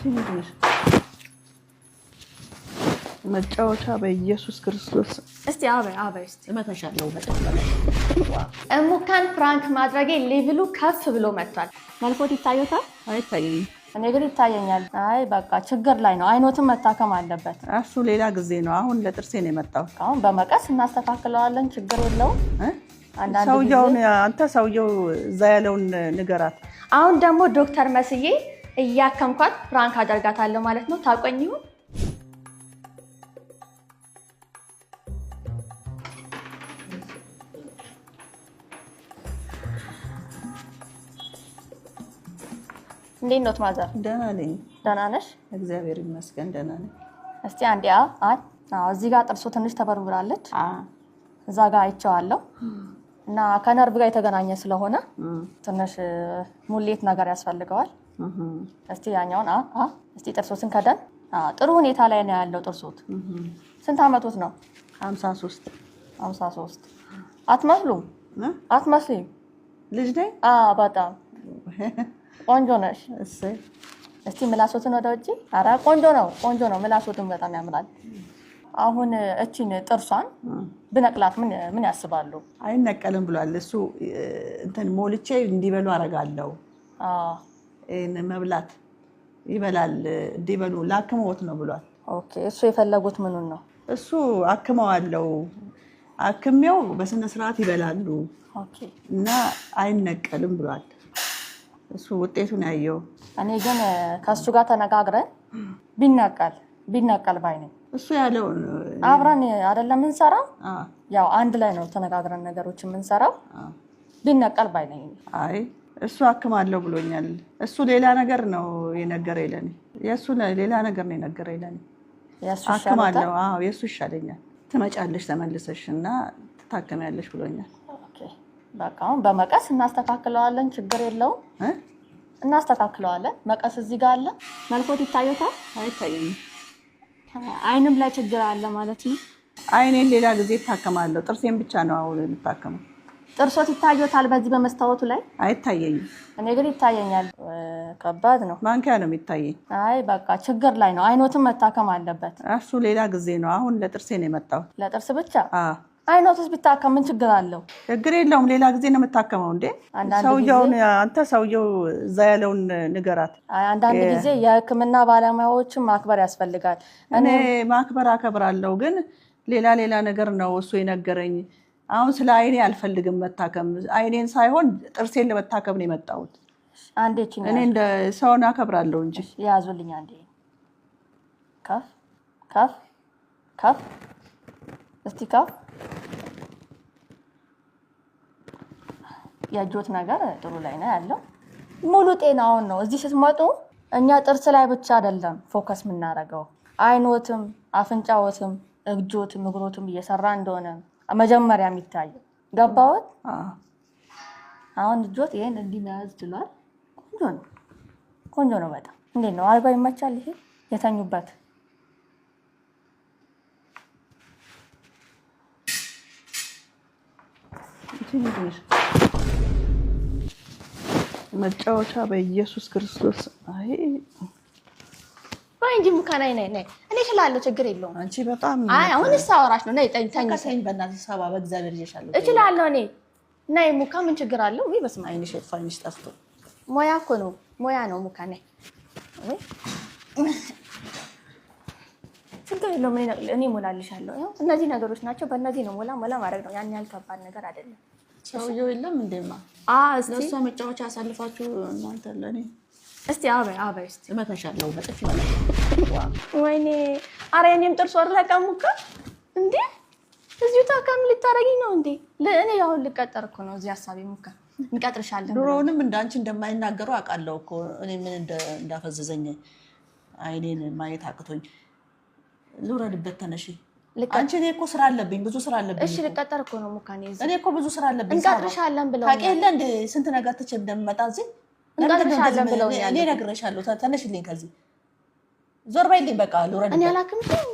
ትንሽ መጫወቻ በኢየሱስ ክርስቶስ እስቲ አበይ እስቲ እመታሻለሁ በጥፍ በላይ እሙካን ፍራንክ ማድረጌ ሌቭሉ ከፍ ብሎ መጥቷል። መልኮት ይታየታል? አይታየኝም። እኔ ግን ይታየኛል። አይ በቃ ችግር ላይ ነው። አይኖትን መታከም አለበት። እሱ ሌላ ጊዜ ነው። አሁን ለጥርሴ ነው የመጣው። አሁን በመቀስ እናስተካክለዋለን። ችግር የለውም። አንተ ሰውየው እዛ ያለውን ንገራት። አሁን ደግሞ ዶክተር መስዬ እያከምኳት ፍራንክ አደርጋታለሁ ማለት ነው። ታቆኝ ይሁን እንዴት ነው ማዘር? ደህና ነኝ። ደህና ነሽ? እግዚአብሔር ይመስገን ደህና ነኝ። እስቲ አንዴ እዚህ ጋር ጥርሱ ትንሽ ተበርብራለች። እዛ ጋር አይቼዋለሁ እና ከነርቭ ጋር የተገናኘ ስለሆነ ትንሽ ሙሌት ነገር ያስፈልገዋል። እስቲ ያኛውን እስቲ ጥርሶትን ከደን። ጥሩ ሁኔታ ላይ ነው ያለው ጥርሶት። ስንት አመቶት ነው? 53 53 አትመስሉም? አትመስሉም? ልጅ ነኝ? በጣም ቆንጆ ነሽ። እስቲ ምላሶትን ወደ ውጪ። ኧረ ቆንጆ ነው ምላሶትን በጣም ያምራል። አሁን እቺን ጥርሷን ብነቅላት ምን ያስባሉ? አይነቀልም ብሏል እሱ። እንትን ሞልቼ እንዲበሉ አረጋለሁ። መብላት ይበላል እንዲበሉ ላክመውት ነው ብሏል። ኦኬ እሱ የፈለጉት ምኑን ነው? እሱ አክመዋለሁ። አክሜው በስነ ስርዓት ይበላሉ እና አይነቀልም ብሏል። እሱ ውጤቱን ያየው። እኔ ግን ከሱ ጋር ተነጋግረን ቢነቀል ባይ ነኝ። እሱ ያለው አብረን አይደለም እንሰራው። ያው አንድ ላይ ነው ተነጋግረን ነገሮች የምንሰራው። ቢነቀል ባይ ነኝ። አይ እሱ አክማለሁ ብሎኛል። እሱ ሌላ ነገር ነው የነገረኝ ለኔ። የሱ ሌላ ነገር ነው የነገረኝ ለኔ። አክማለሁ። የሱ ይሻለኛል። ትመጫለሽ ተመልሰሽ እና ትታከሚያለሽ ብሎኛል። በቃ አሁን በመቀስ እናስተካክለዋለን። ችግር የለውም። እናስተካክለዋለን። መቀስ እዚህ ጋር አለ። መልኮት ይታየታል? አይታየኝም። አይንም ላይ ችግር አለ ማለት ነው። አይኔን ሌላ ጊዜ እታከማለሁ። ጥርሴን ብቻ ነው አሁን የምታከመው። ጥርሶት ይታየታል በዚህ በመስታወቱ ላይ? አይታየኝም። እኔ ግን ይታየኛል። ከባድ ነው። ማንኪያ ነው የሚታየኝ። አይ በቃ ችግር ላይ ነው። አይኖትን መታከም አለበት። እሱ ሌላ ጊዜ ነው። አሁን ለጥርሴ ነው የመጣው። ለጥርስ ብቻ? አይኖትስ ቢታከም ምን ችግር አለው? ችግር የለውም። ሌላ ጊዜ ነው የምታከመው። እንዴ ሰውየው እዛ ያለውን ንገራት። አንዳንድ ጊዜ የሕክምና ባለሙያዎችን ማክበር ያስፈልጋል። እኔ ማክበር አከብራለሁ፣ ግን ሌላ ነገር ነው እሱ የነገረኝ። አሁን ስለ አይኔ አልፈልግም መታከም። አይኔን ሳይሆን ጥርሴን ለመታከም ነው የመጣሁት። እኔ እንደ ሰውን አከብራለሁ እንጂ። ያዙልኝ አንዴ። ከፍ እስቲ ከፍ። የእጆት ነገር ጥሩ ላይ ነው ያለው። ሙሉ ጤናውን ነው። እዚህ ስትመጡ እኛ ጥርስ ላይ ብቻ አይደለም ፎከስ የምናደርገው። አይኖትም፣ አፍንጫዎትም፣ እጆትም እግሮትም እየሰራ እንደሆነ መጀመሪያ የሚታየው። ገባዎት? አሁን እጆት ይሄን እንዲህ መያዝ ችሏል። ቆንጆ ነው በጣም። እንዴት ነው አልጋ ይመቻል? ይሄ የተኙበት መጫወቻ በኢየሱስ ክርስቶስ። አይ እንጂ ሙካናይ ነይ እኔ እችላለሁ። ችግር የለውም። አንቺ በጣም አሁን ሳወራሽ ነው። ነይ ተኝ። ከሰኝ በእናትሽ ሰባ በእግዚአብሔር ይዤሻለሁ። እችላለሁ እኔ። ነይ ሙካ። ምን ችግር አለው? ወይ በስመ አብ። አይንሽ ፋይንሽ ጠፍቶ ሞያ እኮ ነው። ሞያ ነው ሙካ። ነይ ችግር የለውም። እኔ ሞላልሻለሁ። ያው እነዚህ ነገሮች ናቸው። በእነዚህ ነው ሞላ ማድረግ ነው። ያን ያህል ከባድ ነገር አይደለም። ሰውየው የለም እንደማ ለእሷ መጫወቻ አሳልፋችሁ እናንተ ለኔ። እስቲ አበይ እስቲ እመታሻለሁ በጥፍ በላይ ወይኔ። ኧረ እኔም ጥርስ ወረቀ ሙካ። እንዴ እዚሁ ታካሚ ልታረጊኝ ነው እንዴ? እኔ አሁን ልቀጠር እኮ ነው እዚህ ሀሳቤ ሙካ። እንቀጥርሻለን። ድሮውንም እንዳንቺ እንደማይናገሩ አውቃለሁ እኮ። እኔ ምን እንዳፈዘዘኝ አይኔን ማየት አቅቶኝ ልውረድበት። ተነሺ አንቺ። እኔ እኮ ስራ አለብኝ፣ ብዙ ስራ አለብኝ። እሺ ልቀጠር እኮ ነው ሙካ። እኔ እኮ ብዙ ስራ አለብኝ። እንቀጥርሻለን ብለው ታውቂያለ እንደ ስንት ነገር ትቼ እንደምመጣ እዚህ እንቀጥርሻለን ብለው እኔ እነግርሻለሁ። ተነሽልኝ ከዚህ ዞር በይልኝ። በቃ ልውረድበት። እኔ አላክምሽም